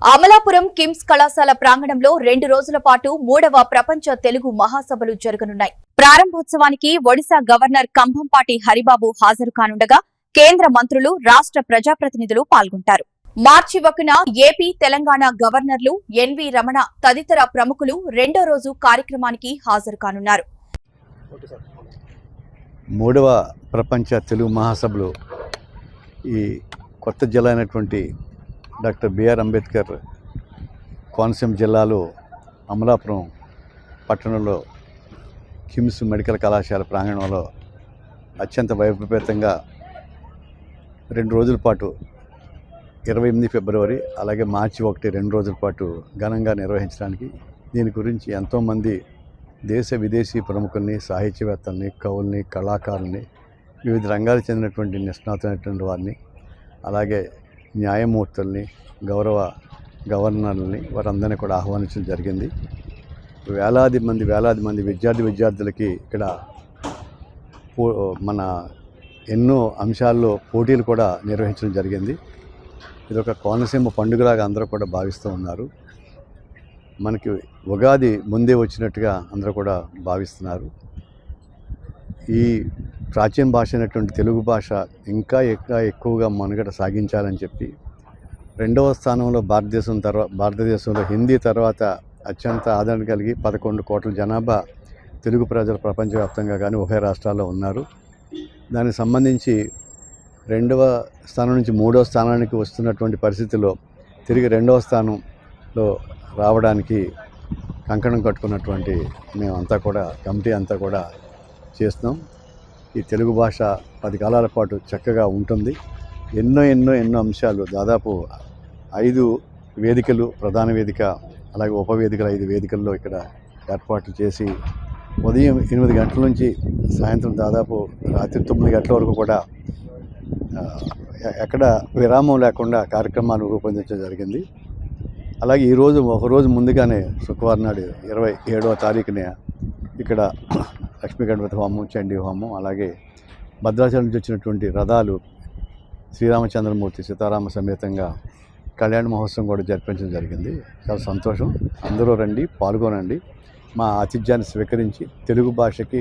అమలాపురం కిమ్స్ కళాశాల ప్రాంగణంలో 2 రోజుల పాటు 3వ ప్రపంచ తెలుగు మహాసభలు జరగనున్నాయి. ప్రారంభోత్సవానికి ఒడిశా గవర్నర్ కంభంపాటి హరిబాబు హాజరు కానుండగా కేంద్ర మంత్రులు, రాష్ట్ర ప్రజాప్రతినిధులు పాల్గొంటారు. మార్చి 1న ఏపీ, తెలంగాణ గవర్నర్లు ఎన్వి రమణ తదితర ప్రముఖులు 2వ రోజు కార్యక్రమానికి హాజరు కానున్నారు. 3వ ప్రపంచ తెలుగు మహాసభలు ఈ కొత్త జిల్లా అయినటువంటి డాక్టర్ బిఆర్ అంబేద్కర్ కోనసీమ జిల్లాలో అమలాపురం పట్టణంలో కిమ్స్ మెడికల్ కళాశాల ప్రాంగణంలో అత్యంత వైభవపేతంగా 2 రోజుల పాటు 28 ఫిబ్రవరి అలాగే మార్చి 1 2 రోజుల పాటు ఘనంగా నిర్వహించడానికి దీని గురించి ఎంతోమంది దేశ విదేశీ ప్రముఖుల్ని, సాహిత్యవేత్తల్ని, కవుల్ని, కళాకారుల్ని, వివిధ రంగాలకు చెందినటువంటి నిష్ణాతులైనటువంటి వారిని, అలాగే న్యాయమూర్తుల్ని, గౌరవ గవర్నర్లని వారందరినీ కూడా ఆహ్వానించడం జరిగింది. వేలాది మంది విద్యార్థులకి ఇక్కడ మన ఎన్నో అంశాల్లో పోటీలు కూడా నిర్వహించడం జరిగింది. ఇదొక కోనసీమ పండుగలాగా అందరూ కూడా భావిస్తూ ఉన్నారు. మనకి ఉగాది ముందే వచ్చినట్టుగా అందరూ కూడా భావిస్తున్నారు. ఈ ప్రాచీన భాష అయినటువంటి తెలుగు భాష ఇంకా ఎక్కువగా మనుగడ సాగించాలని చెప్పి 2వ స్థానంలో భారతదేశంలో హిందీ తర్వాత అత్యంత ఆదరణ కలిగి 11 కోట్ల జనాభా తెలుగు ప్రజలు ప్రపంచవ్యాప్తంగా కానీ ఉభయ రాష్ట్రాల్లో ఉన్నారు. దానికి సంబంధించి 2వ స్థానం నుంచి 3వ స్థానానికి వస్తున్నటువంటి పరిస్థితుల్లో తిరిగి 2వ స్థానంలో రావడానికి కంకణం కట్టుకున్నటువంటి మేమంతా కూడా కమిటీ అంతా కూడా చేస్తున్నాం. ఈ తెలుగు భాష 10 కాలాల పాటు చక్కగా ఉంటుంది. ఎన్నో అంశాలు, దాదాపు 5 వేదికలు, ప్రధాన వేదిక అలాగే ఉపవేదికలు 5 వేదికల్లో ఇక్కడ ఏర్పాట్లు చేసి ఉదయం 8 గంటల నుంచి సాయంత్రం దాదాపు రాత్రి 9 గంటల వరకు కూడా ఎక్కడ విరామం లేకుండా కార్యక్రమాలు రూపొందించడం జరిగింది. అలాగే ఈరోజు ఒకరోజు ముందుగానే శుక్రవారం నాడు 27వ తారీఖున ఇక్కడ లక్ష్మీ గణపతి హోమం, చండీ హోమం, అలాగే భద్రాచలం నుంచి వచ్చినటువంటి రథాలు శ్రీరామచంద్రమూర్తి సీతారామ సమేతంగా కళ్యాణ మహోత్సవం కూడా జరిపించడం జరిగింది. చాలా సంతోషం. అందరూ రండి, పాల్గొనండి. మా ఆతిథ్యాన్ని స్వీకరించి తెలుగు భాషకి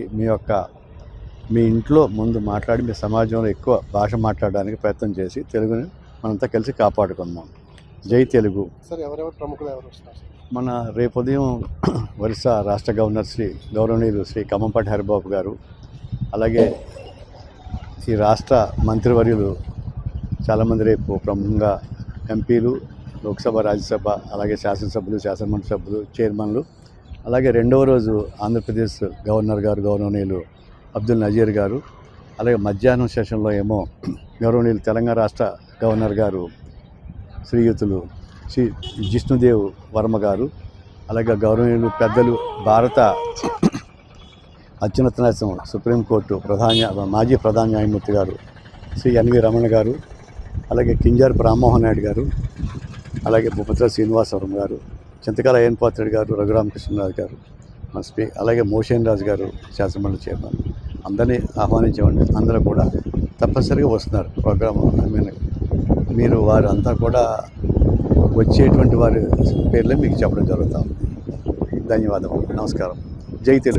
మీ ఇంట్లో ముందు మాట్లాడి మీ సమాజంలో ఎక్కువ భాష మాట్లాడడానికి ప్రయత్నం చేసి తెలుగుని మనంతా కలిసి కాపాడుకుందాం. జై తెలుగు. సార్, ఎవరెవరు ప్రముఖులు ఎవరు వస్తున్నారు? మన రేపు ఉదయం ఒరిస్సా రాష్ట్ర గవర్నర్ గౌరవనీయులు శ్రీ కంభంపాటి హరిబాబు గారు, అలాగే ఈ రాష్ట్ర మంత్రివర్యులు చాలామంది రేపు ప్రముఖంగా ఎంపీలు, లోక్సభ, రాజ్యసభ, అలాగే శాసనసభ్యులు, శాసనమండలి సభ్యులు, చైర్మన్లు, అలాగే 2వ రోజు ఆంధ్రప్రదేశ్ గవర్నర్ గారు గౌరవనీయులు అబ్దుల్ నజీర్ గారు, అలాగే మధ్యాహ్నం సెషన్లో ఏమో గౌరవనీయులు తెలంగాణ రాష్ట్ర గవర్నర్ గారు శ్రీయుతులు శ్రీ జిష్ణుదేవ్ వర్మ గారు, అలాగే గౌరవనీయులు పెద్దలు భారత అత్యున్నత సుప్రీంకోర్టు మాజీ ప్రధాన న్యాయమూర్తి గారు శ్రీ ఎన్వి రమణ గారు, అలాగే కింజారపు రామ్మోహన్ నాయుడు గారు, అలాగే భూపతి శ్రీనివాసవరం గారు, చింతకాల అయ్యన్పాత్రుడు గారు, రఘురామకృష్ణరాజు గారు, అలాగే మోషన్ రాజు గారు శాసనమండలి చైర్మన్, అందరినీ ఆహ్వానించేవాడిని. అందరూ కూడా తప్పనిసరిగా వస్తున్నారు ప్రోగ్రామ్. మీరు వారు అంతా కూడా వచ్చేటువంటి వారి పేర్లే మీకు చెప్పడం జరుగుతుంది. ధన్యవాదములు. నమస్కారం. జై తెలుగు.